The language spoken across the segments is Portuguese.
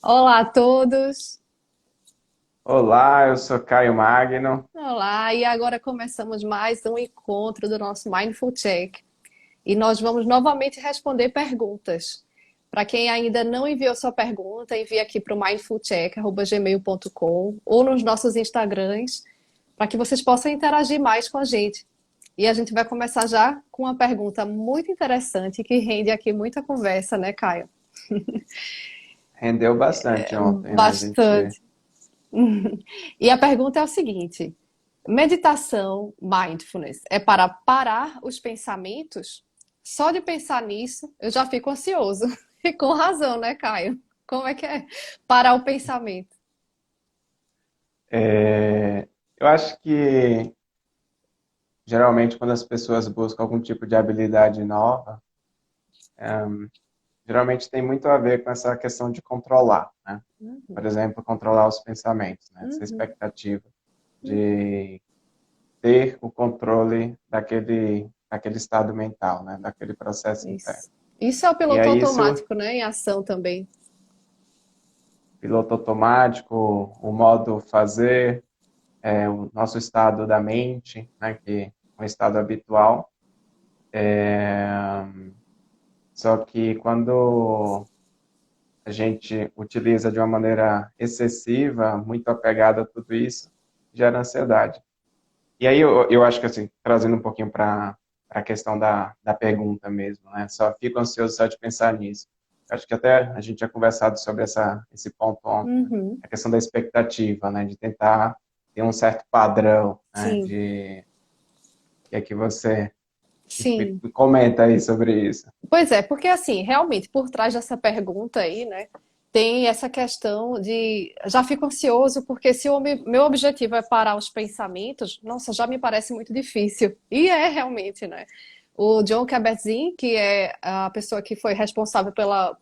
Olá a todos! Olá, eu sou Caio Magno. Olá, e agora começamos mais um encontro do nosso Mindful Check. E nós vamos novamente responder perguntas. Para quem ainda não enviou sua pergunta, envie aqui para o mindfulcheck@gmail.com ou nos nossos Instagrams, para que vocês possam interagir mais com a gente. E a gente vai começar já com uma pergunta muito interessante que rende aqui muita conversa, né, Caio? Rendeu bastante ontem, né? A gente Bastante. E a pergunta é o seguinte: meditação, mindfulness, é para parar os pensamentos? Só de pensar nisso, eu já fico ansioso. E com razão, né, Caio? Como é que é parar o pensamento? eu acho que geralmente quando as pessoas buscam algum tipo de habilidade nova, geralmente tem muito a ver com essa questão de controlar, né? Por Uhum, exemplo, controlar os pensamentos, né? Essa uhum, expectativa uhum. de ter o controle daquele estado mental, né? Daquele processo interno. Isso. Isso é o E piloto aí isso, automático, né? Em ação também. piloto automático, o modo fazer, o nosso estado da mente, né, que é um estado habitual. Só que quando a gente utiliza de uma maneira excessiva, muito apegada a tudo isso, gera ansiedade. E aí eu acho que, assim, trazendo um pouquinho para a questão da pergunta mesmo, né? Só fico ansioso só de pensar nisso. Acho que até a gente tinha conversado sobre esse ponto ontem, né? Uhum. A questão da expectativa, né? De tentar ter um certo padrão, né? Sim, De o que é que você sim. comenta aí sobre isso. Pois é, porque assim, realmente, por trás dessa pergunta aí, né, tem essa questão de já fico ansioso porque se meu objetivo é parar os pensamentos, nossa, já me parece muito difícil. E é realmente, né? O John Kabat-Zinn, que é a pessoa que foi responsável pela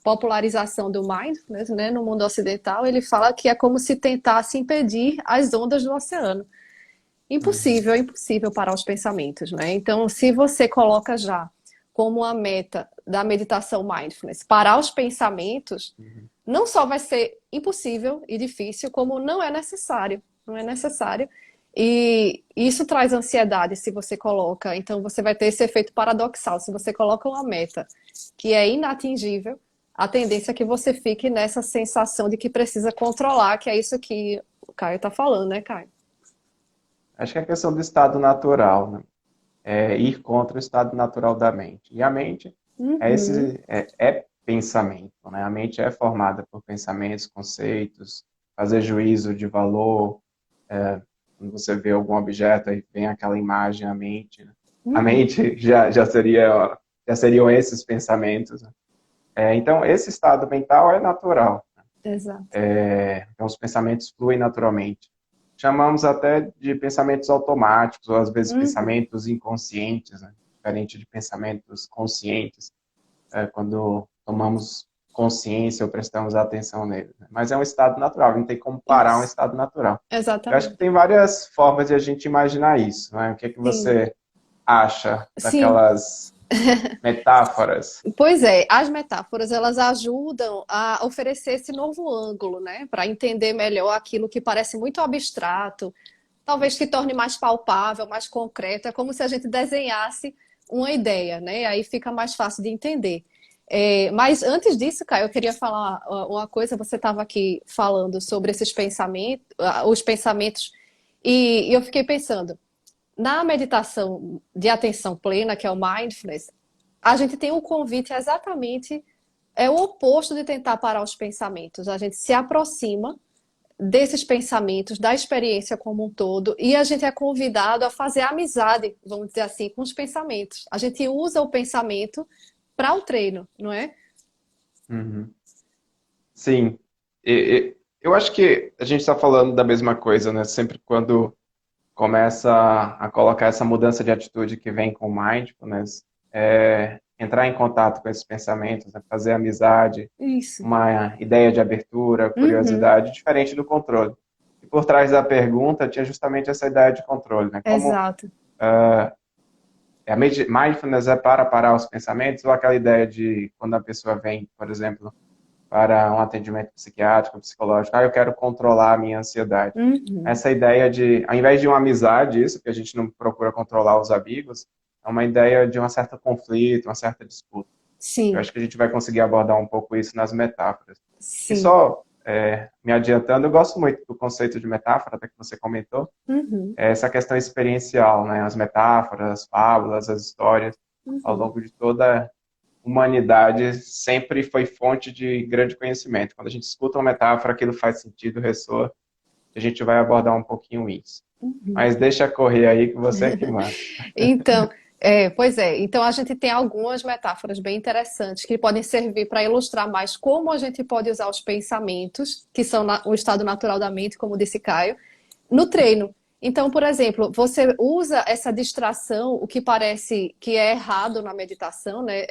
popularização do mindfulness, né, no mundo ocidental, ele fala que é como se tentasse impedir as ondas do oceano. Uhum, Impossível, é impossível parar os pensamentos, né? Então, se você coloca já como a meta da meditação mindfulness parar os pensamentos, uhum. não só vai ser impossível e difícil, como não é necessário. Não é necessário. E isso traz ansiedade se você coloca. Então, você vai ter esse efeito paradoxal. Se você coloca uma meta que é inatingível, a tendência é que você fique nessa sensação de que precisa controlar, que é isso que o Caio está falando, né, Caio? Acho que é a questão do estado natural, né? É ir contra o estado natural da mente. E a mente Uhum. é pensamento, né? A mente é formada por pensamentos, conceitos, fazer juízo de valor. Quando você vê algum objeto, aí vem aquela imagem à mente, né? A Uhum, mente já seriam esses pensamentos, né? Então, esse estado mental é natural. exato. Então, os pensamentos fluem naturalmente. Chamamos até de pensamentos automáticos, ou às vezes Uhum, pensamentos inconscientes, né? Diferente de pensamentos conscientes, quando tomamos consciência ou prestamos atenção neles, né? Mas é um estado natural, não tem como parar um isso, estado natural. Eu acho que exatamente. tem várias formas de a gente imaginar isso, né? O que é que Sim, você acha sim. daquelas metáforas? Pois é, as metáforas elas ajudam a oferecer esse novo ângulo, né, para entender melhor aquilo que parece muito abstrato, talvez que torne mais palpável, mais concreto. É como se a gente desenhasse uma ideia, né? Aí fica mais fácil de entender. Mas antes disso, Caio, eu queria falar uma coisa. Você estava aqui falando sobre esses pensamentos, os pensamentos, e eu fiquei pensando. Na meditação de atenção plena, que é o mindfulness, a gente tem um convite exatamente é o oposto de tentar parar os pensamentos. A gente se aproxima desses pensamentos, da experiência como um todo, e a gente é convidado a fazer amizade, vamos dizer assim, com os pensamentos. A gente usa o pensamento para o treino, não é? Uhum. Sim. Eu acho que a gente está falando da mesma coisa, né? Sempre quando começa a colocar essa mudança de atitude que vem com o mindfulness, entrar em contato com esses pensamentos, né? Fazer amizade, Isso. uma ideia de abertura, Uhum. curiosidade, diferente do controle. E por trás da pergunta tinha justamente essa ideia de controle, né? Como Exato. Mindfulness é para parar os pensamentos, ou aquela ideia de quando a pessoa vem, por exemplo, para um atendimento psiquiátrico, psicológico, eu quero controlar a minha ansiedade. Uhum. Essa ideia de, ao invés de uma amizade, isso, que a gente não procura controlar os amigos, é uma ideia de um certo conflito, uma certa disputa. Eu Sim, acho que a gente vai conseguir abordar um pouco isso nas metáforas. E sim. só me adiantando, eu gosto muito do conceito de metáfora, até que você comentou, Uhum. essa questão experiencial, né? As metáforas, as fábulas, as histórias, ao Uhum. longo de toda a humanidade, sempre foi fonte de grande conhecimento. Quando a gente escuta uma metáfora, aquilo faz sentido, ressoa, a gente vai abordar um pouquinho isso. Uhum. Mas deixa correr aí que você é que manda. Então, pois é. Então a gente tem algumas metáforas bem interessantes que podem servir para ilustrar mais como a gente pode usar os pensamentos, que são o estado natural da mente, como disse Caio, no treino. Então, por exemplo, você usa essa distração, o que parece que é errado na meditação, né?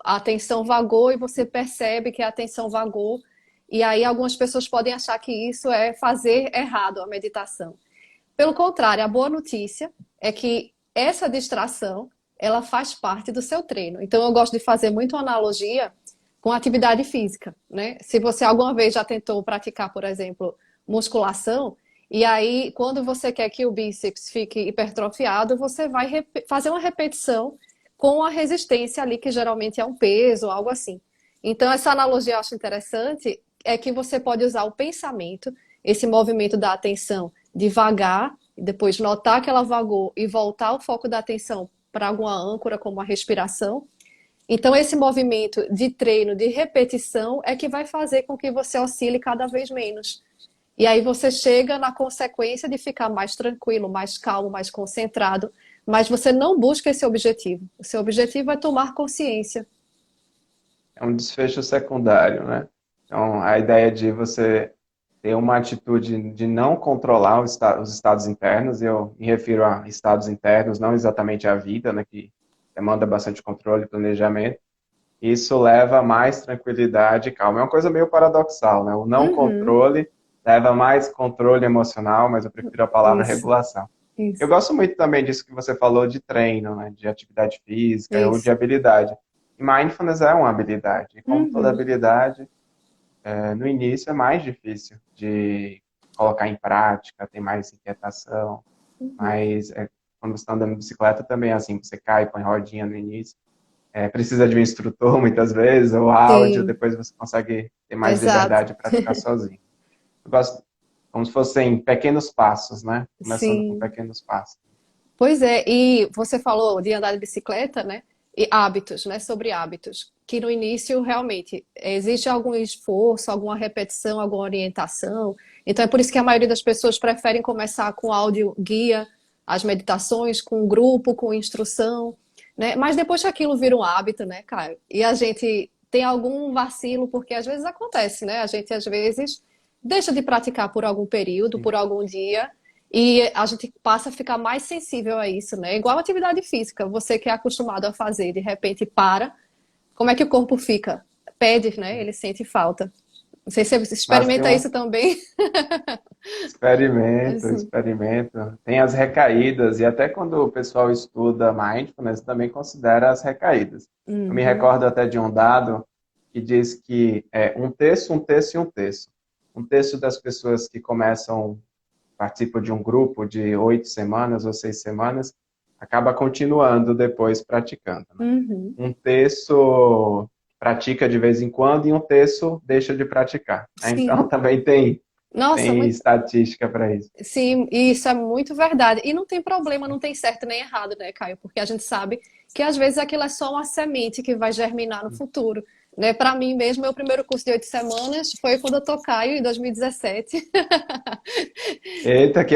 A atenção vagou e você percebe que a atenção vagou. E aí algumas pessoas podem achar que isso é fazer errado a meditação. Pelo contrário, a boa notícia é que essa distração, ela faz parte do seu treino. Então, eu gosto de fazer muito analogia com atividade física, né? Se você alguma vez já tentou praticar, por exemplo, musculação, e aí, quando você quer que o bíceps fique hipertrofiado, você vai fazer uma repetição com a resistência ali, que geralmente é um peso, algo assim. Então, essa analogia eu acho interessante, é que você pode usar o pensamento, esse movimento da atenção devagar, depois notar que ela vagou e voltar o foco da atenção para alguma âncora, como a respiração. Então, esse movimento de treino, de repetição, é que vai fazer com que você oscile cada vez menos. E aí você chega na consequência de ficar mais tranquilo, mais calmo, mais concentrado, mas você não busca esse objetivo. O seu objetivo é tomar consciência. É um desfecho secundário, né? Então, a ideia de você ter uma atitude de não controlar os estados internos, eu me refiro a estados internos, não exatamente a vida, né, que demanda bastante controle e planejamento. Isso leva a mais tranquilidade e calma. É uma coisa meio paradoxal, né? O não Uhum, controle leva a mais controle emocional, mas eu prefiro a palavra isso, regulação. Eu isso, gosto muito também disso que você falou de treino, né, de atividade física ou de isso. habilidade. E mindfulness é uma habilidade. E como toda Uhum, habilidade, no início é mais difícil de colocar em prática, tem mais inquietação, uhum. mas quando você está andando de bicicleta também é assim, você cai, põe rodinha no início, precisa de um instrutor muitas vezes, ou áudio, Sim, depois você consegue ter mais exato. liberdade de praticar sozinho. Eu gosto como se fossem pequenos passos, né? Começando com Sim. pequenos passos. Pois é, e você falou de andar de bicicleta, né? E hábitos, né? Sobre hábitos, que no início realmente existe algum esforço, alguma repetição, alguma orientação. Então é por isso que a maioria das pessoas preferem começar com áudio guia, as meditações, com grupo, com instrução, né? Mas depois que aquilo vira um hábito, né, Caio? E a gente tem algum vacilo, porque às vezes acontece, né? A gente às vezes deixa de praticar por algum período, por algum dia. E a gente passa a ficar mais sensível a isso, né? Igual atividade física, você que é acostumado a fazer, de repente para, como é que o corpo fica? Pede, né? Ele sente falta. Não sei se você Mas tem experimenta um isso também. experimento, Assim. experimento. Tem as recaídas, e até quando o pessoal estuda mindfulness, também considera as recaídas. Eu me Uhum, recordo até de um dado que diz que é um terço, um terço e um terço. Um terço das pessoas que começam, participam de um grupo de 8 semanas ou 6 semanas, acaba continuando depois praticando, né? uhum. Um terço pratica de vez em quando e um terço deixa de praticar, né? Então Sim. também tem Nossa, muito. estatística para isso. Sim, isso é muito verdade. E não tem problema, não tem certo nem errado, né, Caio? Porque a gente sabe que às vezes aquilo é só uma semente que vai germinar no futuro. Né? Para mim mesmo, meu primeiro curso de 8 semanas foi quando eu tô Caio, em 2017. Eita, que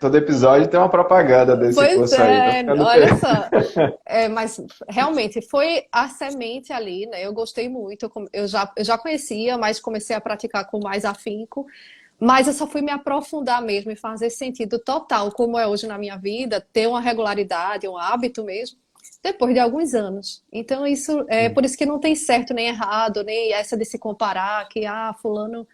todo episódio tem uma propaganda desse Pois curso aí. Tô é, ficando olha só. Mas realmente foi a semente ali, né? Eu gostei muito. Eu já conhecia, mas comecei a praticar com mais afinco. Mas eu só fui me aprofundar mesmo e fazer sentido total, como é hoje na minha vida, ter uma regularidade, um hábito mesmo, depois de alguns anos. Então, isso é por isso que não tem certo nem errado, nem essa de se comparar, que fulano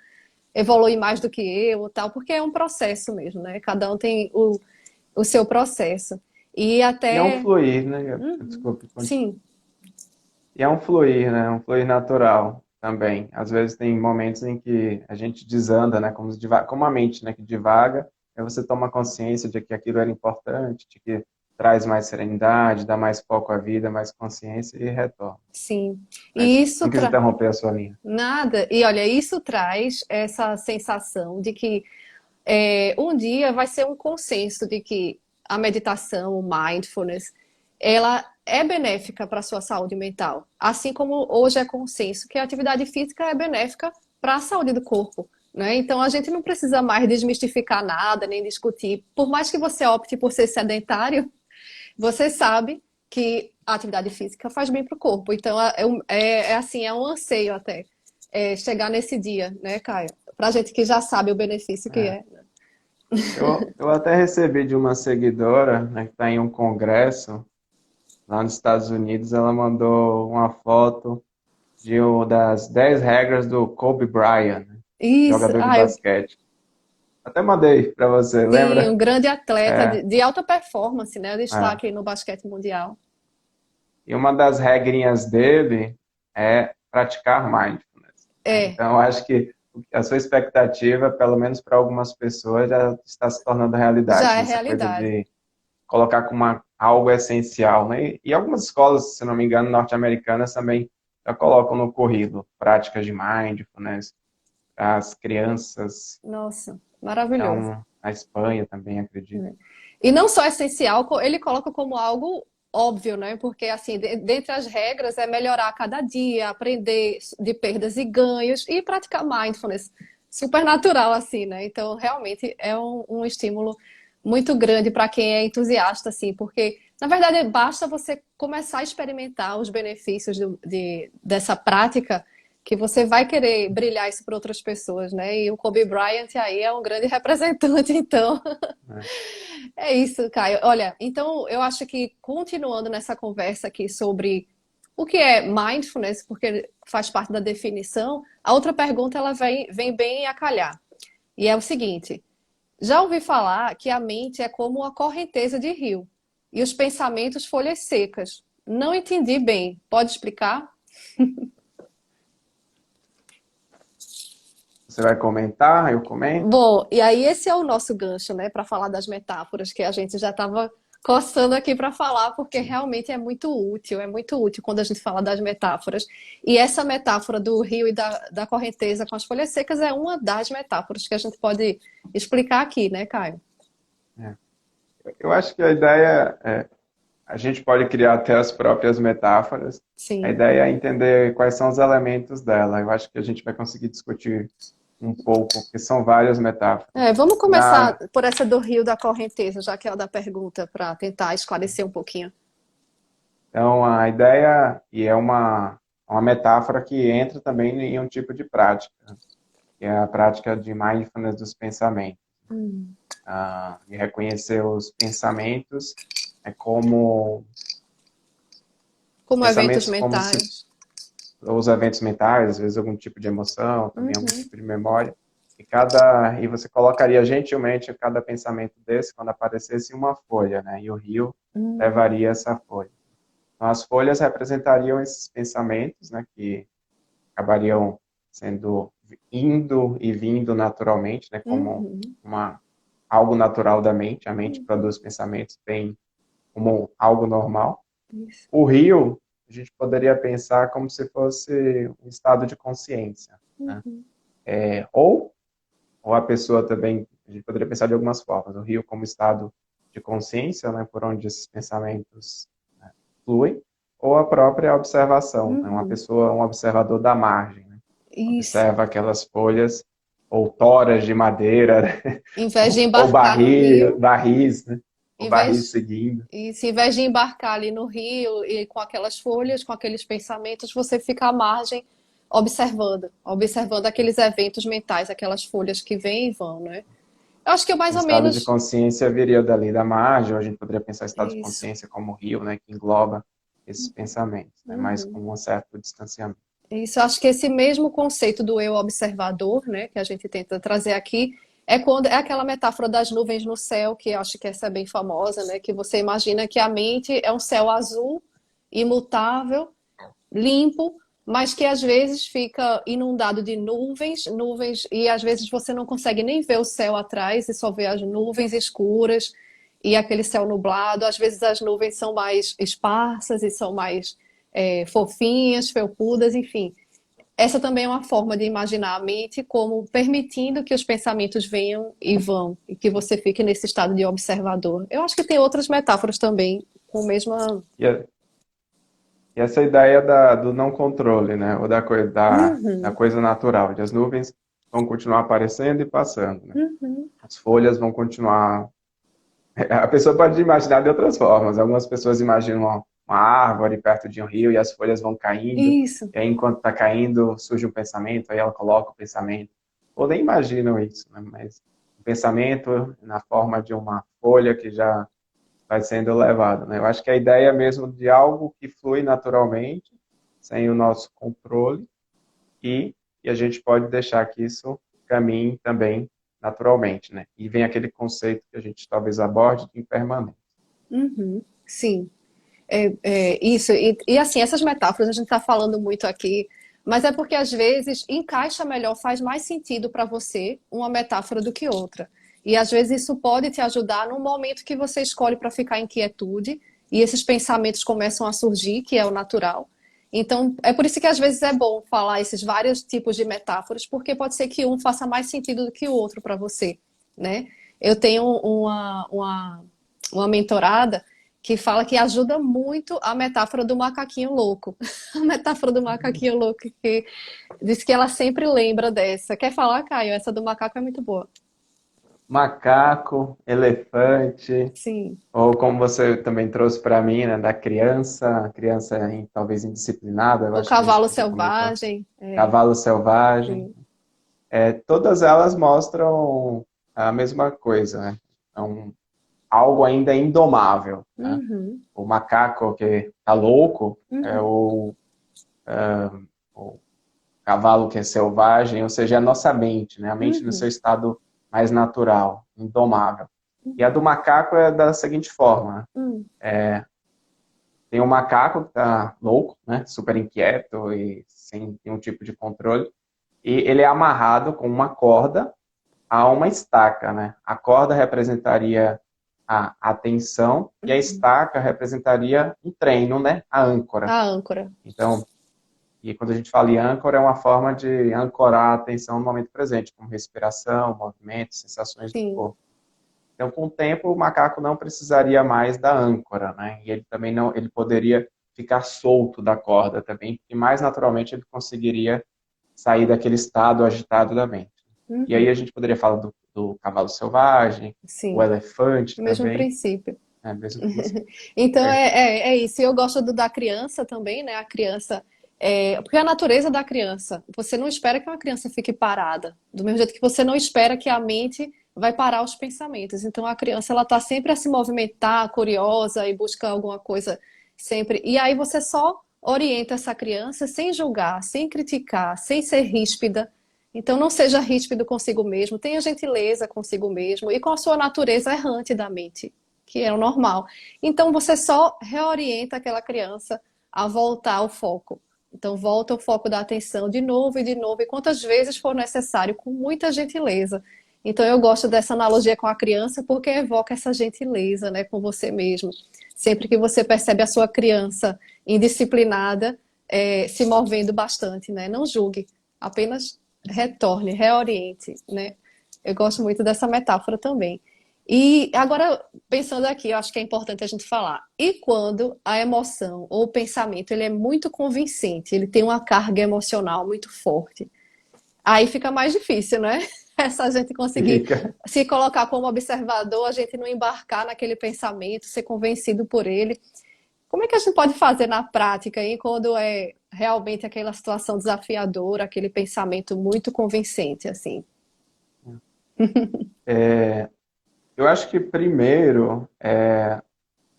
evolui mais do que eu, tal, porque é um processo mesmo, né? Cada um tem o seu processo. E E é um até. fluir, né? Uhum, Desculpe. sim, E é um fluir, né? Um fluir natural também. Às vezes tem momentos em que a gente desanda, né? Como a mente, né? Que divaga, aí você toma consciência de que aquilo era importante, de que traz mais serenidade, dá mais foco à vida, mais consciência e retorna. sim. Mas E isso não quis traz. interromper a sua linha. Nada. E olha, isso traz essa sensação de que um dia vai ser um consenso de que a meditação, o mindfulness, ela é benéfica para a sua saúde mental. Assim como hoje é consenso que a atividade física é benéfica para a saúde do corpo. Né? Então a gente não precisa mais desmistificar nada, nem discutir. Por mais que você opte por ser sedentário, você sabe que a atividade física faz bem para o corpo. Então é assim, é um anseio até chegar nesse dia, né, Caio? Para gente que já sabe o benefício que É. é. Eu até recebi de uma seguidora, né, que está em um congresso lá nos Estados Unidos, ela mandou uma foto das 10 regras do Kobe Bryant, né, Isso, jogador de basquete. Até mandei para você, sim, um lembra? grande atleta É, de alta performance, né? é. Destaque no basquete mundial. E uma das regrinhas dele é praticar mindfulness, né? É, Então, eu acho que a sua expectativa, pelo menos para algumas pessoas, já está se tornando realidade, já é nessa coisa realidade. de colocar como algo essencial, né? E algumas escolas, se não me engano, norte-americanas também já colocam no currículo práticas de mindfulness para as crianças. Nossa, maravilhoso. Então, a Espanha também, acredito. E não só essencial, ele coloca como algo óbvio, né? Porque, assim, dentre as regras é melhorar a cada dia, aprender de perdas e ganhos e praticar mindfulness. Super natural, assim, né? Então, realmente é um estímulo muito grande para quem é entusiasta, assim, porque, na verdade, basta você começar a experimentar os benefícios dessa prática que você vai querer brilhar isso para outras pessoas, né? E o Kobe Bryant aí é um grande representante, então. Né? É isso, Caio. Olha, então eu acho que continuando nessa conversa aqui sobre o que é mindfulness, porque faz parte da definição, a outra pergunta ela vem bem a calhar. E é o seguinte: já ouvi falar que a mente é como uma correnteza de rio e os pensamentos folhas secas. Não entendi bem. Pode explicar? Você vai comentar, eu comento. Bom, e aí esse é o nosso gancho, né, para falar das metáforas que a gente já estava coçando aqui para falar, porque Sim. realmente é muito útil quando a gente fala das metáforas. E essa metáfora do rio e da correnteza com as folhas secas é uma das metáforas que a gente pode explicar aqui, né, Caio? É. Eu acho que a ideia é, a gente pode criar até as próprias metáforas. A Sim. ideia é entender quais são os elementos dela. Eu acho que a gente vai conseguir discutir um pouco, porque são várias metáforas. Vamos começar Na, por essa do rio da correnteza, já que é a da pergunta, para tentar esclarecer um pouquinho. então, a ideia, e é uma metáfora que entra também em um tipo de prática, que é a prática de mindfulness dos pensamentos. Hum. E reconhecer os pensamentos é como Como eventos pensamentos como se mentais. os eventos mentais, às vezes algum tipo de emoção, também algum Uhum. tipo de memória. E você colocaria gentilmente cada pensamento desse, quando aparecesse, em uma folha, né? E o rio Hum. levaria essa folha. Então, as folhas representariam esses pensamentos, né? Que acabariam sendo indo e vindo naturalmente, né? Como Uhum. algo natural da mente. A mente Uhum. produz pensamentos bem como algo normal. Isso. O rio, a gente poderia pensar como se fosse um estado de consciência, né? Uhum. Ou, ou a pessoa também, a gente poderia pensar de algumas formas. O rio como estado de consciência, né, por onde esses pensamentos, né, fluem, ou a própria observação, né, uma Uhum. pessoa, um observador da margem, né, Isso. observa aquelas folhas ou toras de madeira, né, Em vez de ou embarcar no rio, barris, né, ou em barris vez, seguindo. em vez de embarcar ali no rio e com aquelas folhas, com aqueles pensamentos, você fica à margem observando aqueles eventos mentais, aquelas folhas que vêm e vão, né? Eu acho que mais O ou estado de menos consciência viria dali da margem, ou a gente poderia pensar o estado de isso. consciência como o rio, né, que engloba esses pensamentos, né, mas Uhum. com um certo distanciamento. Isso, eu acho que esse mesmo conceito do eu observador, né, que a gente tenta trazer aqui, É aquela metáfora das nuvens no céu, que eu acho que essa é bem famosa, né? Que você imagina que a mente é um céu azul, imutável, limpo, mas que às vezes fica inundado de nuvens, nuvens, e às vezes você não consegue nem ver o céu atrás e só vê as nuvens escuras e aquele céu nublado. Às vezes as nuvens são mais esparsas e são mais fofinhas, felpudas, enfim. Essa também é uma forma de imaginar a mente como permitindo que os pensamentos venham e vão, e que você fique nesse estado de observador. Eu acho que tem outras metáforas também com a mesma. E, e essa ideia do não controle, né? Ou da Uhum, coisa natural, de as nuvens vão continuar aparecendo e passando, né? uhum. As folhas vão continuar. A pessoa pode imaginar de outras formas. Algumas pessoas imaginam uma árvore perto de um rio e as folhas vão caindo, Isso. e aí enquanto está caindo surge um pensamento, aí ela coloca o pensamento. Ou nem imaginam isso, né? Mas o pensamento na forma de uma folha que já vai sendo levado, né? Eu acho que a ideia é mesmo de algo que flui naturalmente, sem o nosso controle, e, e a gente pode deixar que isso caminhe também naturalmente, né? E vem aquele conceito que a gente talvez aborde de impermanência. Uhum. Sim. Isso. E assim, essas metáforas a gente está falando muito aqui, mas é porque às vezes encaixa melhor, faz mais sentido para você uma metáfora do que outra. E às vezes isso pode te ajudar no momento que você escolhe para ficar em quietude e esses pensamentos começam a surgir, que é o natural. Então, é por isso que às vezes é bom falar esses vários tipos de metáforas, porque pode ser que um faça mais sentido do que o outro para você, né? Eu tenho uma mentorada que fala que ajuda muito a metáfora do macaquinho louco. A metáfora do macaquinho louco, que diz que ela sempre lembra dessa. Quer falar, Caio? Essa do macaco é muito boa. Macaco, elefante, Sim. ou como você também trouxe para mim, né, da criança, talvez indisciplinada, eu O acho que é isso cavalo que você comentou. selvagem. Cavalo selvagem. Sim. Todas elas mostram a mesma coisa, né? É algo ainda indomável, né? Uhum, O macaco que está louco é uhum, o cavalo que é selvagem, ou seja, é a nossa mente, né? A mente no seu uhum, estado mais natural, indomável. E a uhum, do macaco é da seguinte forma, né? uhum, Tem um macaco que está louco, né? Super inquieto e sem nenhum tipo de controle, e ele é amarrado com uma corda a uma estaca, né? A corda representaria a atenção e a uhum. estaca representaria um treino, né? A âncora. A âncora. Então, e quando a gente fala em âncora, é uma forma de ancorar a atenção no momento presente, como respiração, movimento, sensações do Sim. corpo. Então, com o tempo, o macaco não precisaria mais da âncora, né? E ele também não, ele poderia ficar solto da corda também, e mais naturalmente ele conseguiria sair daquele estado agitado da mente. E aí a Uhum, gente poderia falar do cavalo selvagem, o sim. elefante O mesmo também, princípio. né? Mesmo princípio. Então É, é isso. E eu gosto da criança também, né? A criança. Porque a natureza da criança, você não espera que uma criança fique parada, do mesmo jeito que você não espera que a mente vai parar os pensamentos. Então a criança ela está sempre a se movimentar, curiosa e busca alguma coisa sempre. E aí você só orienta essa criança sem julgar, sem criticar, sem ser ríspida. Então não seja ríspido consigo mesmo, tenha gentileza consigo mesmo e com a sua natureza errante da mente, que é o normal. Então você só reorienta aquela criança a voltar ao foco. Então volta o foco da atenção de novo e de novo, e quantas vezes for necessário, com muita gentileza. Então eu gosto dessa analogia com a criança porque evoca essa gentileza, né, com você mesmo. Sempre que você percebe a sua criança indisciplinada, se movendo bastante, né? Não julgue, apenas retorne, reoriente, né? Eu gosto muito dessa metáfora também. E agora, pensando aqui, eu acho que é importante a gente falar. E quando a emoção ou o pensamento ele é muito convincente, ele tem uma carga emocional muito forte, aí fica mais difícil, né? Essa gente conseguir fica. se colocar como observador, a gente não embarcar naquele pensamento, ser convencido por ele. Como é que a gente pode fazer na prática, hein, quando é realmente aquela situação desafiadora, aquele pensamento muito convincente, assim? Eu acho que primeiro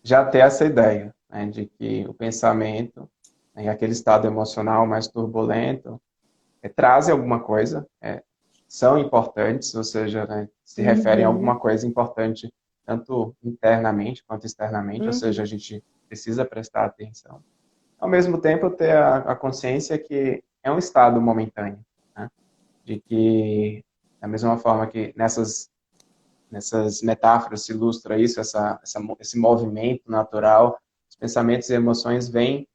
já ter essa ideia, né, de que o pensamento, né, e aquele estado emocional mais turbulento trazem alguma coisa, são importantes, ou seja, né, se referem a Uhum, alguma coisa importante, tanto internamente quanto externamente, ou seja, a uhum, gente precisa prestar atenção. Ao mesmo tempo, ter a consciência que é um estado momentâneo, né? De que, da mesma forma que nessas metáforas se ilustra isso, esse movimento natural, os pensamentos e emoções vêm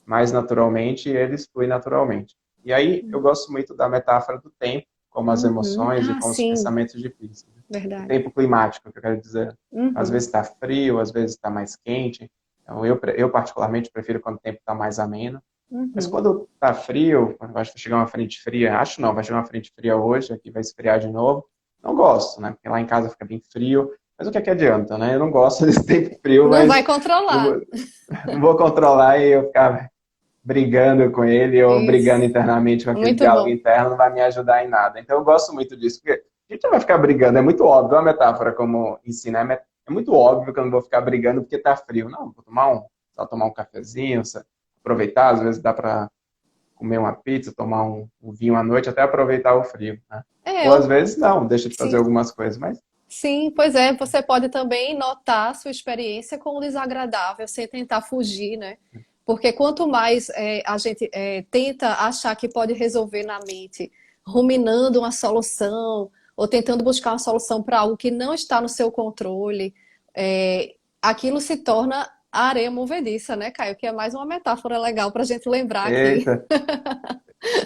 mais naturalmente e eles fluem naturalmente. E aí eu gosto muito da metáfora do tempo, como as uhum. emoções e Ah, como os sim, pensamentos difíceis. O verdade. tempo climático, que eu quero dizer. Às Uhum, vezes está frio, às vezes está mais quente. Então, eu particularmente prefiro quando o tempo está mais ameno. Mas uhum. quando está frio, quando vai chegar uma frente fria, acho não, vai chegar uma frente fria hoje, aqui vai esfriar de novo. Não gosto, né? Porque lá em casa fica bem frio. Mas o que é que adianta, né? Eu não gosto desse tempo frio, Não vai mas eu controlar. não vou controlar e eu ficar brigando com ele ou brigando Isso. internamente com aquele Muito diálogo bom. interno não vai me ajudar em nada. Então eu gosto muito disso, porque a gente não vai ficar brigando, é muito óbvio, a metáfora como ensina, é muito óbvio que eu não vou ficar brigando porque tá frio. Não, vou só tomar um cafezinho, aproveitar, às vezes dá para comer uma pizza, tomar um vinho à noite, até aproveitar o frio, né? É, Ou às vezes não, deixa de fazer sim. algumas coisas, mas Sim, pois é, você pode também notar a sua experiência como desagradável, sem tentar fugir, né? Porque quanto mais a gente tenta achar que pode resolver na mente, ruminando uma solução, ou tentando buscar uma solução para algo que não está no seu controle, aquilo se torna areia movediça, né, Caio? Que é mais uma metáfora legal para a gente lembrar aqui. eita.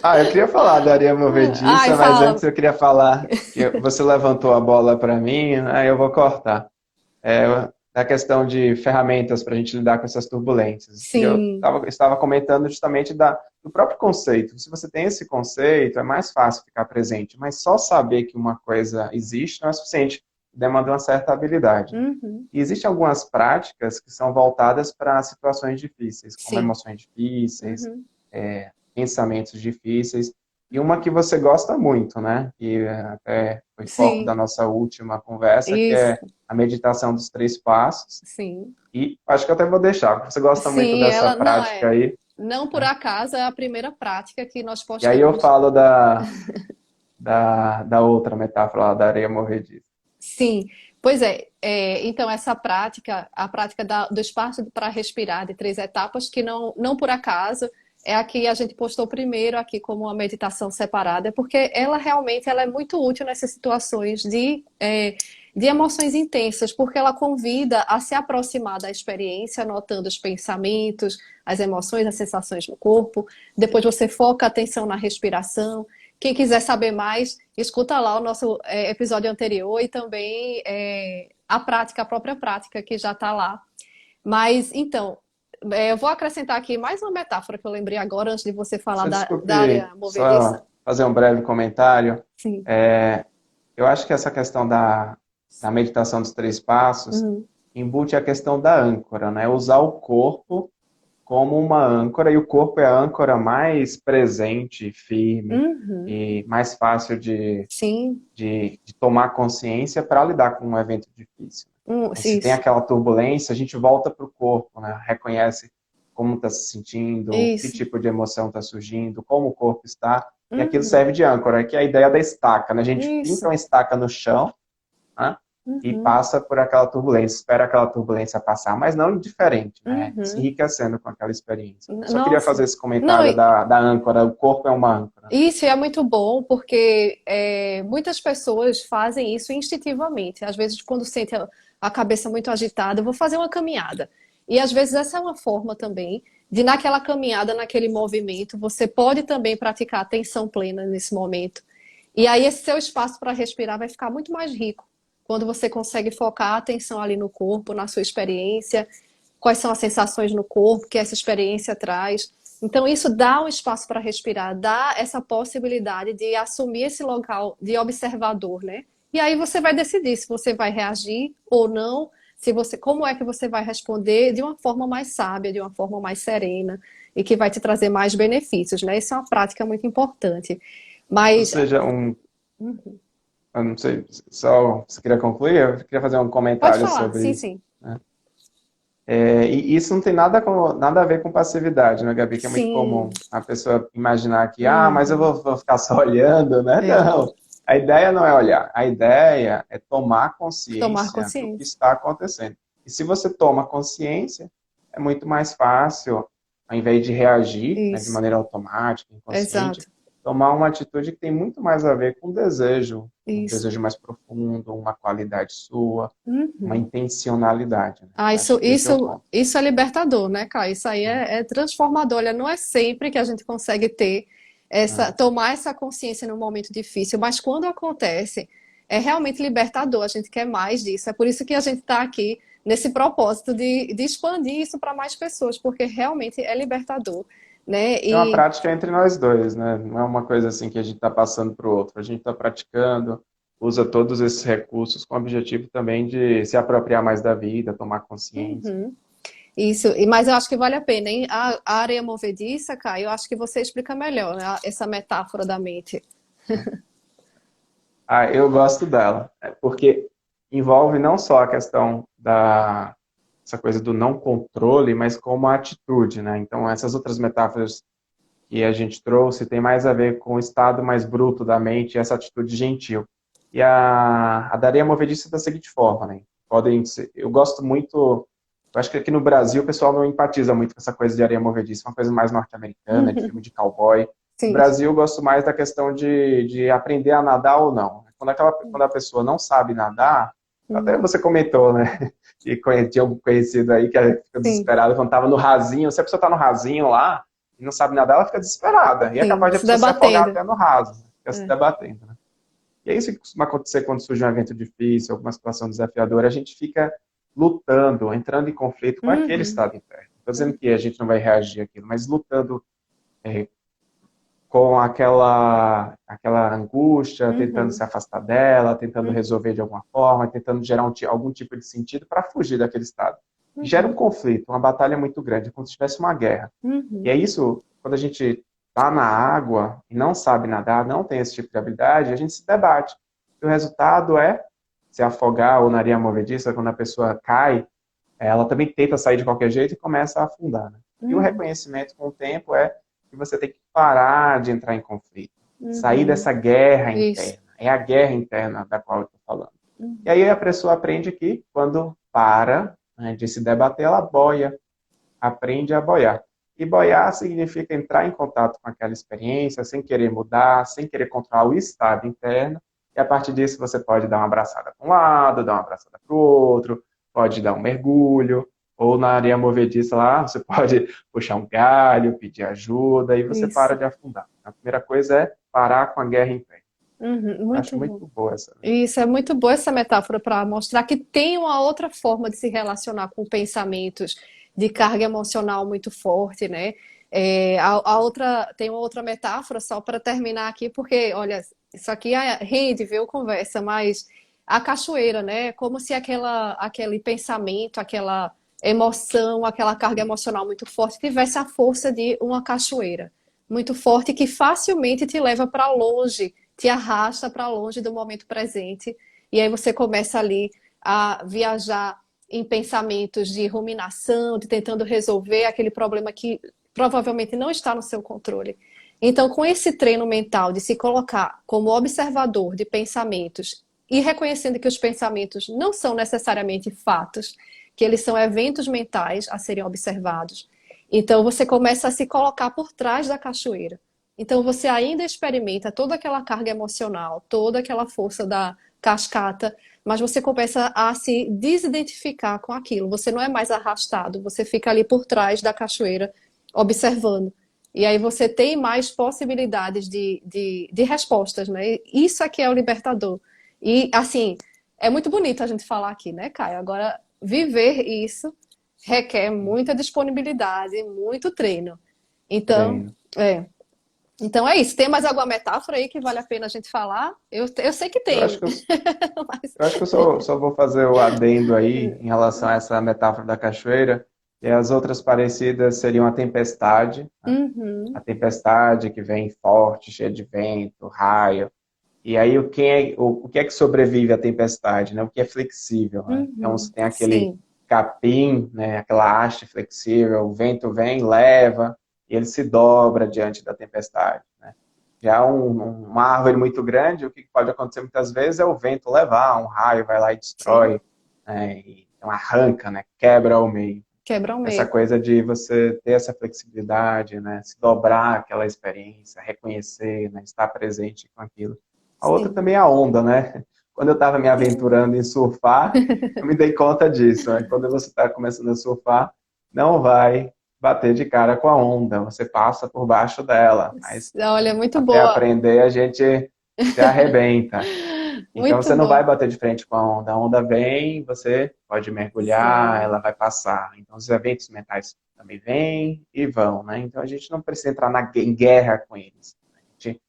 Ah, eu queria falar da areia Ai, movediça, mas fala. antes eu queria falar que você levantou a bola para mim, aí eu vou cortar. A questão de ferramentas para a gente lidar com essas turbulências. E Sim. estava comentando justamente do próprio conceito. Se você tem esse conceito, é mais fácil ficar presente, mas só saber que uma coisa existe não é suficiente, demanda uma certa habilidade. Uhum. E existem algumas práticas que são voltadas para situações difíceis, como Sim. emoções difíceis, Uhum. pensamentos difíceis, e uma que você gosta muito, né? Que até foi foco da Sim. nossa última conversa, que é Isso. a meditação dos 3 passos. Sim. E acho que eu até vou deixar, porque você gosta muito Sim, dessa ela não prática é. aí, Não por né? acaso é a primeira prática que nós E aí eu postamos. falo da outra metáfora lá, da areia movediça. Sim, pois então essa prática, a prática do espaço para respirar de 3 etapas, que não por acaso é a que a gente postou primeiro aqui como uma meditação separada, porque ela realmente ela é muito útil nessas situações de emoções intensas, porque ela convida a se aproximar da experiência, anotando os pensamentos, as emoções, as sensações no corpo. Depois você foca a atenção na respiração. Quem quiser saber mais, escuta lá o nosso episódio anterior e também a própria prática que já está lá. Mas então, eu vou acrescentar aqui mais uma metáfora que eu lembrei agora, antes de você falar Só da desculpe, área só movediça. fazer um breve comentário. Sim. Eu acho que essa questão da meditação dos 3 passos Uhum. embute a questão da âncora, né? Usar o corpo como uma âncora, e o corpo é a âncora mais presente, firme Uhum. e mais fácil Sim. de tomar consciência para lidar com um evento difícil. Então, se tem Isso. aquela turbulência, a gente volta para o corpo, né? Reconhece como está se sentindo, que Isso. tipo de emoção está surgindo, como o corpo está, e aquilo Uhum. serve de âncora, que é a ideia da estaca, né? A gente finca Isso. uma estaca no chão, né? E Uhum. passa por aquela turbulência, espera aquela turbulência passar, mas não indiferente, né? Se Uhum. enriquecendo com aquela experiência. Eu só queria Nossa. fazer esse Não, comentário da âncora, o corpo é uma âncora. isso é muito bom porque muitas pessoas fazem isso instintivamente. Às vezes, quando sente a cabeça muito agitada, eu vou fazer uma caminhada. E às vezes essa é uma forma também de, naquela caminhada, naquele movimento, você pode também praticar atenção plena nesse momento. E aí esse seu espaço para respirar vai ficar muito mais rico quando você consegue focar a atenção ali no corpo, na sua experiência, quais são as sensações no corpo que essa experiência traz. Então, isso dá um espaço para respirar, dá essa possibilidade de assumir esse local de observador, né? E aí você vai decidir se você vai reagir ou não, se você, como é que você vai responder de uma forma mais sábia, de uma forma mais serena e que vai te trazer mais benefícios, né? Isso é uma prática muito importante. Ou Mas seja, eu não sei, só você queria concluir? Eu queria fazer um pode comentário falar, sobre sim, isso. sim. Né? E isso não tem nada a ver com passividade, né, Gabi? Que é muito Sim. comum a pessoa imaginar que, mas eu Uhum. vou ficar só olhando, né? É. Não. A ideia não é olhar, a ideia é tomar Tomar consciência do que consciência. está acontecendo. E se você toma consciência, é muito mais fácil, ao invés de reagir, né, de Isso, maneira automática, inconsciente, exato. tomar uma atitude que tem muito mais a ver com um Isso. desejo mais profundo, uma qualidade sua, uma Uhum. intencionalidade, né? Ah, Acho que esse é o ponto. isso é libertador, né, Caio? Isso aí Né? é transformador. Olha, não é sempre que a gente consegue ter É. tomar essa consciência num momento difícil, mas quando acontece, é realmente libertador. A gente quer mais disso. É por isso que a gente está aqui nesse propósito de expandir isso para mais pessoas, porque realmente é libertador, né? É uma E prática entre nós dois, né? Não é uma coisa assim que a gente está passando para o outro. A gente está praticando, usa todos esses recursos com o objetivo também de se apropriar mais da vida, tomar consciência. uhum, isso, mas eu acho que vale a pena, hein? A areia movediça, Caio, eu acho que você explica melhor, né, essa metáfora da mente. Ah, eu gosto dela, porque envolve não só a questão da essa coisa do não controle, mas como a atitude, né? Então, essas outras metáforas que a gente trouxe tem mais a ver com o estado mais bruto da mente e essa atitude gentil. E a Daria Movediça é da seguinte forma, né? Eu gosto muito, eu acho que aqui no Brasil o pessoal não empatiza muito com essa coisa de areia movediça, é uma coisa mais norte-americana, de filme de cowboy. No Sim. Brasil eu gosto mais da questão de aprender a nadar ou não. Quando a pessoa não sabe nadar, até Uhum. você comentou, né? Que tinha um conhecido aí que fica Sim, desesperado quando estava no rasinho. Se a pessoa está no rasinho lá, e não sabe nadar, ela fica desesperada. E é sim, capaz de a se pessoa se afogar debatendo. até no raso, né? Fica se É. debatendo, né? E é isso que costuma acontecer quando surge um evento difícil, alguma situação desafiadora. A gente fica lutando, entrando em conflito com aquele Uhum. estado interno. Não estou dizendo que a gente não vai reagir àquilo, mas lutando com aquela angústia, tentando se Uhum. afastar dela, tentando Uhum. resolver de alguma forma, tentando gerar algum tipo de sentido para fugir daquele estado. E gera um Uhum. conflito, uma batalha muito grande, como se tivesse uma guerra. E Uhum. é isso, quando a gente está na água e não sabe nadar, não tem esse tipo de habilidade, a gente se debate. E o resultado é se afogar ou na areia movediça, quando a pessoa cai, ela também tenta sair de qualquer jeito e começa a afundar. Né? E o Uhum. reconhecimento com o tempo é que você tem que parar de entrar em conflito, sair Uhum. dessa guerra Isso. interna. É a guerra interna da qual eu estou falando. E Uhum. aí a pessoa aprende que quando para, né, de se debater, ela boia, aprende a boiar. E boiar significa entrar em contato com aquela experiência, sem querer mudar, sem querer controlar o estado interno. E a partir disso você pode dar uma abraçada para um lado, dar uma abraçada para o outro, pode dar um mergulho, ou na areia movediça lá, você pode puxar um galho, pedir ajuda, e você para Isso. de afundar. A primeira coisa é parar com a guerra interna. Uhum. Acho Muito bom. muito boa essa. Isso é muito boa essa metáfora para mostrar que tem uma outra forma de se relacionar com pensamentos de carga emocional muito forte, né? A outra tem uma outra metáfora só para terminar aqui, porque olha, isso aqui rende, viu, conversa, mas a cachoeira, né? Como se aquele pensamento, aquela emoção, aquela carga emocional muito forte tivesse a força de uma cachoeira, muito forte que facilmente te leva para longe, te arrasta para longe do momento presente. E aí você começa ali a viajar em pensamentos de ruminação, de tentando resolver aquele problema que provavelmente não está no seu controle. Então, com esse treino mental de se colocar como observador de pensamentos e reconhecendo que os pensamentos não são necessariamente fatos, que eles são eventos mentais a serem observados. Então, você começa a se colocar por trás da cachoeira. Então você ainda experimenta toda aquela carga emocional, toda aquela força da cascata, mas você começa a se desidentificar com aquilo. Você não é mais arrastado, você fica ali por trás da cachoeira observando. E aí você tem mais possibilidades de respostas, né? Isso aqui é o libertador. E assim, é muito bonito a gente falar aqui, né, Caio? Agora, viver isso requer muita disponibilidade, muito treino. Então, Treino. é. Então é isso. Tem mais alguma metáfora aí que vale a pena a gente falar? Eu sei que Eu acho tem, que eu mas... Eu acho que eu só vou fazer o adendo aí em relação a essa metáfora da cachoeira. E as outras parecidas seriam a tempestade, né? A Uhum, tempestade que vem forte, cheia de vento, raio. E aí o que é que sobrevive à tempestade, né? O que é flexível, né? Então você uhum, tem aquele sim, capim, né? Aquela haste flexível, o vento vem, leva, e ele se dobra diante da tempestade, né? Já uma árvore muito grande, o que pode acontecer muitas vezes é o vento levar, um raio vai lá e Sim, destrói, né? E, então arranca, né? Quebra ao meio. quebra o Essa meio. coisa de você ter essa flexibilidade, né? Se dobrar aquela experiência, reconhecer, né? Estar presente com aquilo. A outra Sim. também é a onda, né? Quando eu estava me aventurando em surfar, eu me dei conta disso, né? Quando você está começando a surfar, não vai bater de cara com a onda, você passa por baixo dela, mas Olha, muito até boa. aprender a gente se arrebenta. Então Muito você não vai boa. bater de frente com a onda vem, você pode mergulhar, ela Sim. vai passar. Então os eventos mentais também vêm e vão, né? Então a gente não precisa entrar em guerra com eles. A gente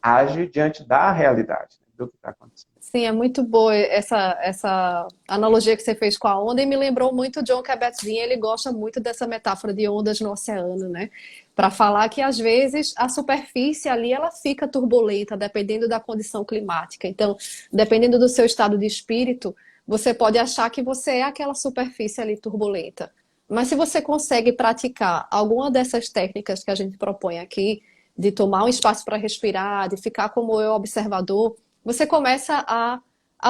age diante da realidade, né, do que está acontecendo. Sim, é muito boa essa analogia que você fez com a onda e me lembrou muito o John Kabat-Zinn, ele gosta muito dessa metáfora de ondas no oceano, né? Para falar que às vezes a superfície ali ela fica turbulenta dependendo da condição climática. Então, dependendo do seu estado de espírito, você pode achar que você é aquela superfície ali turbulenta. Mas se você consegue praticar alguma dessas técnicas que a gente propõe aqui, de tomar um espaço para respirar, de ficar como eu observador, você começa a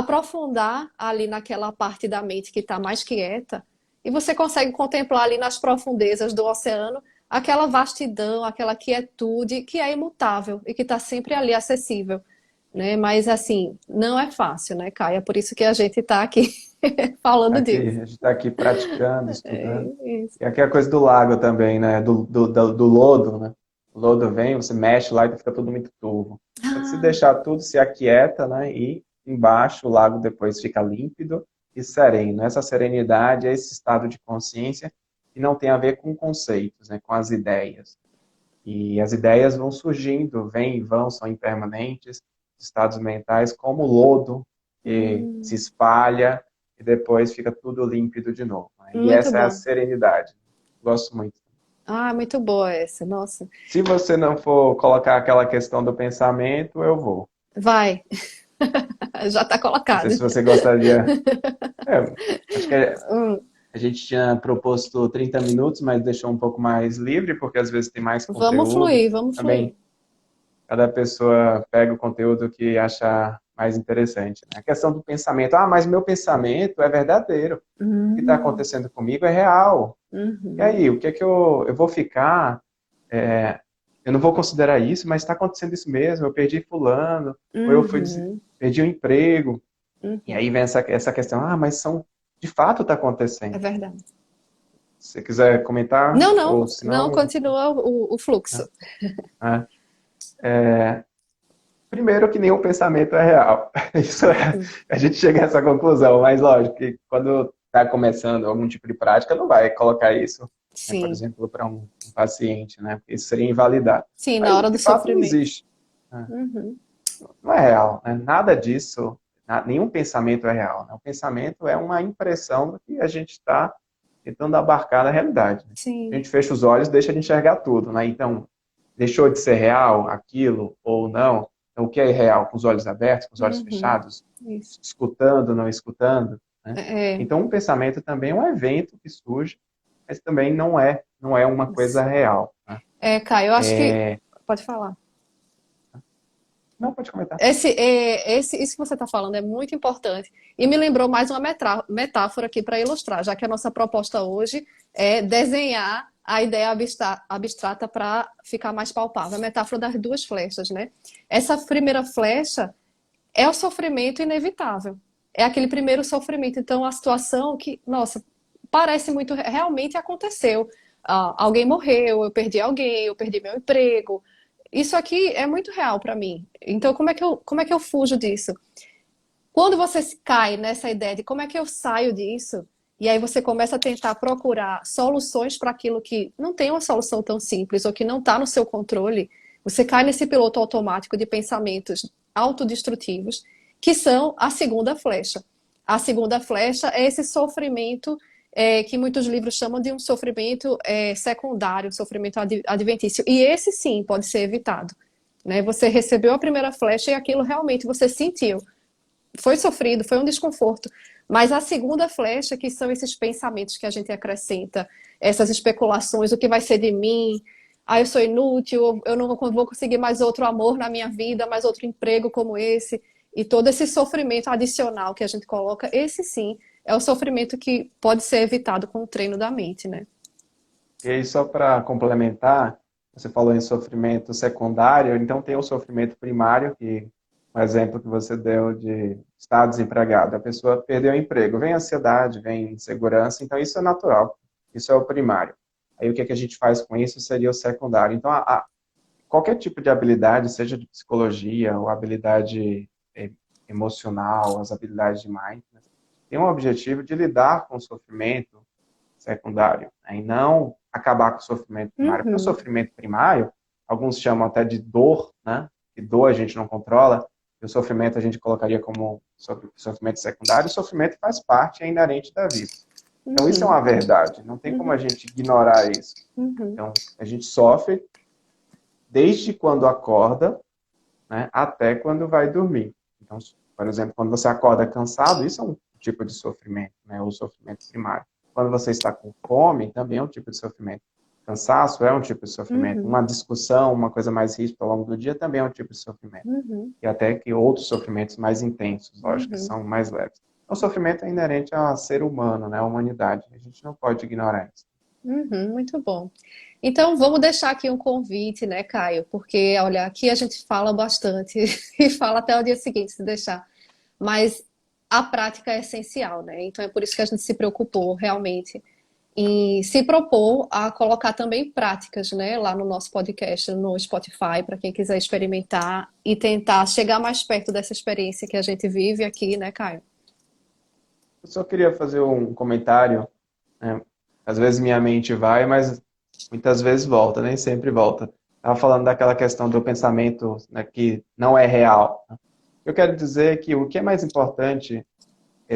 aprofundar ali naquela parte da mente que está mais quieta e você consegue contemplar ali nas profundezas do oceano aquela vastidão, aquela quietude que é imutável e que está sempre ali acessível, né? Mas assim, não é fácil, né, Caia? Por isso que a gente está aqui falando Aqui, disso. a gente está aqui praticando, estudando. É isso. E aqui é a coisa do lago também, né? Do lodo, né? O lodo vem, você mexe lá e fica tudo muito turvo. Só que se Ah, deixar tudo, se aquieta, né? E embaixo o lago depois fica límpido e sereno. Essa serenidade é esse estado de consciência que não tem a ver com conceitos, né? Com as ideias. E as ideias vão surgindo, vêm e vão, são impermanentes, estados mentais, como o lodo, que se hum, espalha e depois fica tudo límpido de novo, né? E muito essa é a bom. serenidade. Gosto muito. Ah, muito boa essa. Nossa. Se você não for colocar aquela questão do pensamento, eu vou. Vai, já está Não sei colocado. se você gostaria. É, acho que Hum, a gente tinha proposto 30 minutos, mas deixou um pouco mais livre, porque às vezes tem mais vamos conteúdo. fluir, vamos fluir. Também cada pessoa pega o conteúdo que acha mais interessante, né? A questão do pensamento. Ah, mas meu pensamento é verdadeiro. O que está Hum, acontecendo comigo é real. E uhum, aí, o que é que eu vou ficar? é, eu não vou considerar isso, mas está acontecendo isso mesmo. Eu perdi fulano, ou uhum, perdi o emprego. E uhum. aí vem essa questão. Ah, mas de fato está É acontecendo. verdade. Se você quiser comentar, Não, não, ou se não, não, continua o fluxo. né? Primeiro que nenhum pensamento é real. Isso é, Sim, a gente chega a essa conclusão, mas lógico que quando está começando algum tipo de prática, não vai colocar isso, né, por sim, exemplo, para um paciente, né? Porque isso seria invalidar. sim, na Mas hora do de fato não sofrimento. existe, né? Uhum. Não é real, né? Nada disso, nenhum pensamento é real, né? O pensamento é uma impressão do que a gente está tentando abarcar na realidade, né? A Sim, gente fecha os olhos, deixa de enxergar tudo, né? Então, deixou de ser real aquilo ou não? Então, o que é real? Com os olhos abertos, com os olhos uhum. fechados, Isso. escutando, não escutando, né? É, Então, um pensamento também é um evento que surge, mas também não é uma coisa real, né? Caio, eu acho que. Pode falar. Não, pode comentar. Isso que você está falando é muito importante. E me lembrou mais uma metáfora aqui para ilustrar, já que a nossa proposta hoje é desenhar a ideia abstrata para ficar mais palpável. A metáfora das duas flechas, né? Essa primeira flecha é o sofrimento inevitável. É aquele primeiro sofrimento. Então, a situação que, nossa, parece muito. Realmente aconteceu. Alguém morreu, eu perdi meu emprego. Isso aqui é muito real para mim. Então, como é que eu fujo disso? Quando você cai nessa ideia de como é que eu saio disso, e aí você começa a tentar procurar soluções para aquilo que não tem uma solução tão simples ou que não está no seu controle, você cai nesse piloto automático de pensamentos autodestrutivos, que são a segunda flecha. A segunda flecha é esse sofrimento que muitos livros chamam de um sofrimento secundário, um sofrimento adventício. E esse sim pode ser evitado. Né? Você recebeu a primeira flecha e aquilo realmente você sentiu foi sofrido, foi um desconforto. Mas a segunda flecha, que são esses pensamentos que a gente acrescenta, essas especulações, o que vai ser de mim, ah, eu sou inútil, eu não vou conseguir mais outro amor na minha vida, mais outro emprego como esse. E todo esse sofrimento adicional que a gente coloca, esse sim é o sofrimento que pode ser evitado com o treino da mente, né? E aí, só para complementar, você falou em sofrimento secundário, então tem o sofrimento primário, que o exemplo que você deu de estar desempregado, a pessoa perdeu o emprego, vem ansiedade, vem insegurança, então isso é natural, isso é o primário. Aí o que a gente faz com isso seria o secundário. Então, qualquer tipo de habilidade, seja de psicologia ou habilidade eh, emocional, as habilidades de mindfulness, tem um objetivo de lidar com o sofrimento secundário, né? E não acabar com o sofrimento primário. Porque o Uhum, sofrimento primário, alguns chamam até de dor, né? Que dor a gente não controla, e o sofrimento a gente colocaria como sofrimento secundário, o sofrimento faz parte, é inerente da vida. Então isso é uhum, uma verdade, não tem como a uhum, gente ignorar isso. uhum, Então a gente sofre desde quando acorda, né, até quando vai dormir. Então, por exemplo, quando você acorda cansado, isso é um tipo de sofrimento, né, o sofrimento primário. Quando você está com fome, também é um tipo de sofrimento. Cansaço é um tipo de sofrimento. uhum, Uma discussão, uma coisa mais ríspida ao longo do dia também é um tipo de sofrimento. uhum, E até que outros sofrimentos mais intensos, lógico, que uhum, são mais leves. O sofrimento é inerente ao ser humano, né, à humanidade. A gente não pode ignorar isso. uhum, muito bom. Então, vamos deixar aqui um convite, né, Caio? Porque, olha, aqui a gente fala bastante e fala até o dia seguinte, se deixar. Mas a prática é essencial, né? Então, é por isso que a gente se preocupou realmente em se propor a colocar também práticas, né, lá no nosso podcast, no Spotify, para quem quiser experimentar e tentar chegar mais perto dessa experiência que a gente vive aqui, né, Caio? Eu só queria fazer um comentário, né? Às vezes minha mente vai, mas muitas vezes volta, nem sempre volta. Estava falando daquela questão do pensamento, né, que não é real. Eu quero dizer que o que é mais importante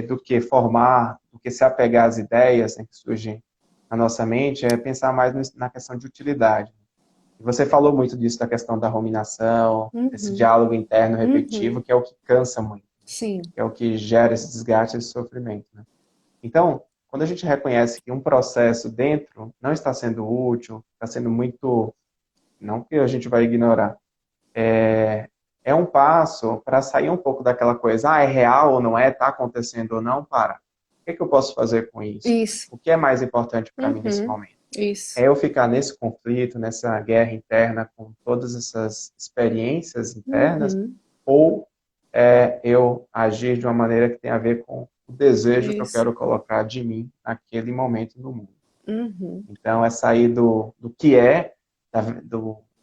do que formar, do que se apegar às ideias, né, que surgem na nossa mente, é pensar mais na questão de utilidade. E você falou muito disso, da questão da ruminação, desse Uhum, diálogo interno repetitivo, uhum, que é o que cansa muito, sim, que é o que gera esse desgaste, esse sofrimento, né? Então, quando a gente reconhece que um processo dentro não está sendo útil, está sendo muito, não que a gente vai ignorar, é um passo para sair um pouco daquela coisa, é real ou não é, está acontecendo ou não, para. O que eu posso fazer com isso? isso, O que é mais importante para mim nesse uhum, momento? isso, É eu ficar nesse conflito, nessa guerra interna, com todas essas experiências internas, uhum, ou eu agir de uma maneira que tem a ver com o desejo que eu isso, quero colocar de mim naquele momento no mundo. uhum, Então, é sair do que é,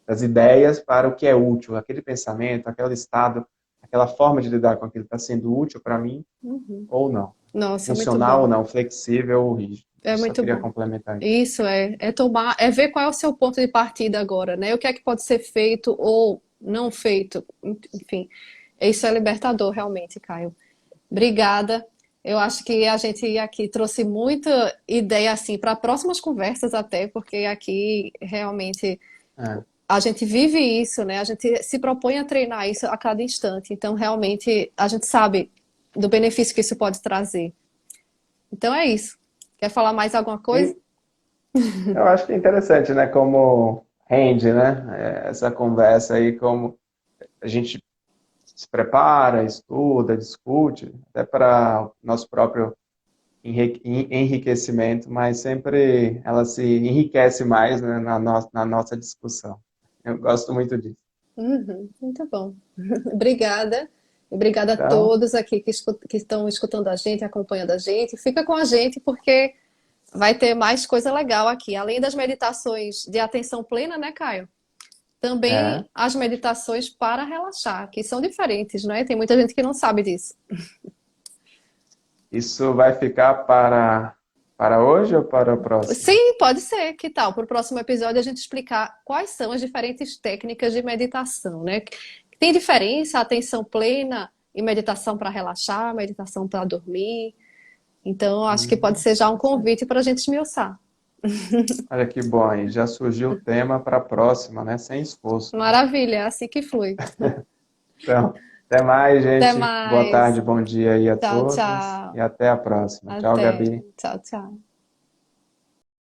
das ideias, para o que é útil. Aquele pensamento, aquele estado, aquela forma de lidar com aquilo está sendo útil para mim uhum. ou não. Nossa, muito Funcional ou bom. não, flexível ou rígido. É Eu só muito queria bom. complementar isso. Isso é tomar, é ver qual é o seu ponto de partida agora, né? O que é que pode ser feito ou não feito. Enfim, isso é libertador realmente, Caio. Obrigada. Eu acho que a gente aqui trouxe muita ideia assim para próximas conversas até, porque aqui realmente É, a gente vive isso, né? A gente se propõe a treinar isso a cada instante. Então, realmente, a gente sabe do benefício que isso pode trazer. Então é isso. Quer falar mais alguma coisa? e eu acho que é interessante, né? Como rende, né? Essa conversa aí, como a gente se prepara, estuda, discute, até para o nosso próprio enriquecimento, mas sempre ela se enriquece mais, né, na nossa discussão. Eu gosto muito disso. Uhum, muito bom. Obrigada. Obrigada a Então, todos aqui que estão escutando a gente, acompanhando a gente. Fica com a gente porque vai ter mais coisa legal aqui. Além das meditações de atenção plena, né, Caio? é, Também as meditações para relaxar, que são diferentes, né? Tem muita gente que não sabe disso. isso vai ficar para hoje ou para o próximo? Sim, pode ser. Que tal? Para o próximo episódio a gente explicar quais são as diferentes técnicas de meditação, né? Tem diferença, atenção plena e meditação para relaxar, meditação para dormir. Então, acho que pode ser já um Interessante. convite para a gente esmiuçar. Olha que bom aí, já surgiu o tema para a próxima, né? Sem esforço, né? Maravilha, é assim que flui. Então, até mais, Até gente. Boa mais. tarde, bom dia aí a Tchau, todos e tchau. até a próxima. Tchau, Até. Gabi. Tchau, tchau.